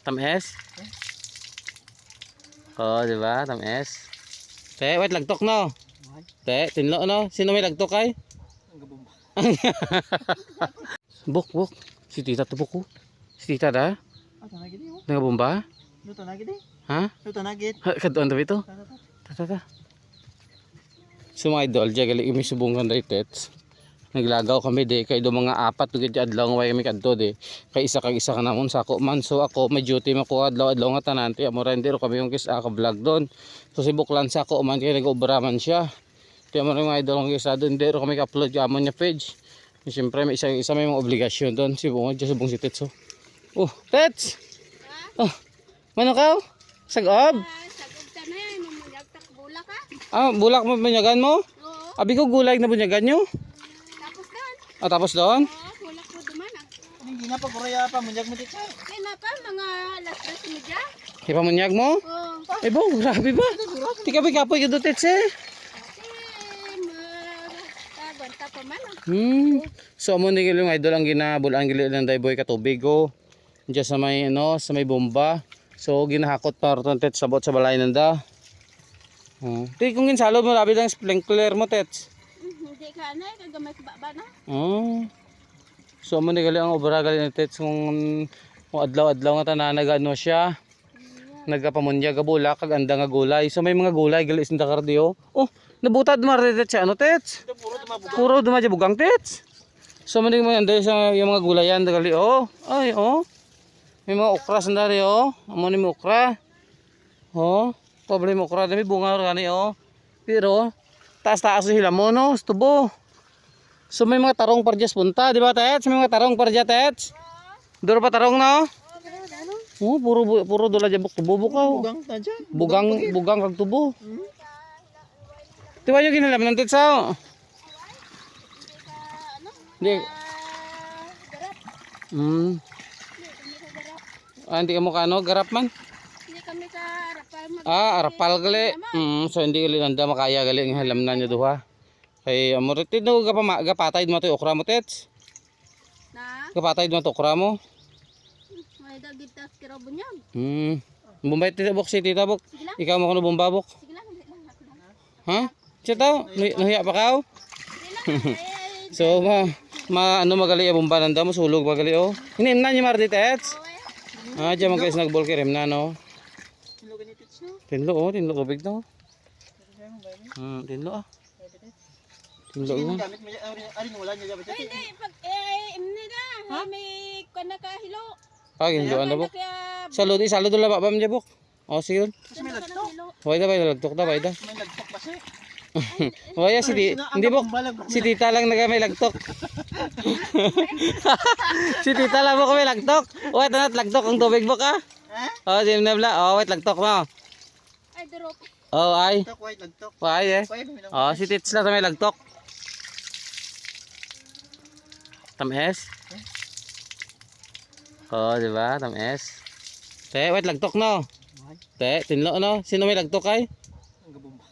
Tamis? Oh, di ba? Tamis. Te, wait, lagtok no. Te, tinlo no. Sino may lagtok ay? Buk. Si tita to buko. Si tita da? Nagabomba? Ha? Kaduan daw ito? Tata. So mga idol, diya gali kami subungan da itets. Naglagaw kami di kay do mga apat tugid adlaw way kami kadto di. Kay isa kag isa ka namon sako man. So ako may duty mako adlaw nga tanan ti amo render kami yung kis ka vlog doon. So si Buklan sako man kay nag-obra man siya. Ti amo mga idol ng isa doon dero kami ka-upload ka amon nya page. Siyempre may isa may mga obligasyon doon si Bungod sa subong si Tets. Oh, Tets. Oh. Mano ka? Sagob? Sagob ta na yan, mamulagtak bulak ha? Ah, bulak mo bunyagan mo? Oo. Abi ko gulay na bunyagan nyo? Tapos doon. Ah, tapos doon? Oo, bulak mo duman ah. Hindi na pa kuraya pa munyag mo dito. Kaya na pa, mga alas 2 media. Ipamunyag mo? Oo. Ay bo, grabe ba? Di ka kapoy ka do Tets eh. Magtabanta pa man ah. So amo ni yung idol ang ginabulan gili ng dayboy ka tubig go. Diyan sa may sa may bomba. So ginahakot para Tets sabot sa balay nanda. Di kung ginsalo mo labi lang sprinkler mo Tets. Hindi ka na, kagamay sa baba na. So amo ni gali ang obra gali ni Tets kung adlaw-adlaw nga tanan nagano siya. Nagapamunya ga bulak kag anda nga gulay. So may mga gulay gali sinda kardio. Oh, nabutad mo Tets siya ano Tets? Puro dumadya bugang Tets. So man mo anday sa yung mga gulayan gali oh. Ay oh. May mga okra sandari oh. Amo ni mo okra. Oh, pobre mo okra dami bunga gani oh. Pero taas-taas sila mo no, tubo. So may mga tarong parjas punta, di ba Tets? May mga tarong parja Tets. Duro pa tarong no? Oh, puro dula jabok tubo bukaw. Bugang ta dyan. Bugang kag tubo. Tiwa yung ginalam ng Tets oh. Hindi. Hindi ka mo kano, garap man? Hindi kami ka rapal mag... Arapal gali. So hindi gali nanda makaya gali ng halam na nyo duha. Kay amorit no gapatay mo to okra mo Tets. Na? Gapatay mo to okra mo. May dagit tas kira bunyag. Bombay tita bok si tita bok. Sige lang. Ikaw mo kuno bombabok. Sige lang, hindi lang. Ako lang. Ha? Siya tao, nahiya pa kao? Sige lang. So ano magali ya bomba nanda mo sulog magali oh. Hinimna niya mar di Tets. Diyan mga guys nagbol kay remna no. Tinlo oh, tinlo ubig no. Tinlo ah. Tinlo mo. Gamit mo aring wala niya dapat. Hindi, pag imni na. May kana ka hilo. Hinlo ano bok. Salud la babam niya bok. Oh siyon. May lagtok. Hoy da bay lagtok da bay da. May lagtok pa siya. Hoy hindi bok. Si tita lang nagamay lagtok. Si tita lang mo kami lagtok. Wait na lagtok ang tubig bok ah. Oh, sim na bla. Oh, wait lagtok mo. Ay, drop. Oh, ay. Lagtok, white lagtok. Why eh. Oh, si Tits lang may lagtok. Tamis? Oh, di ba? Tamis. Te, wait lagtok no. Te, tinlo no. Sino may lagtok ay? Ang gabomba.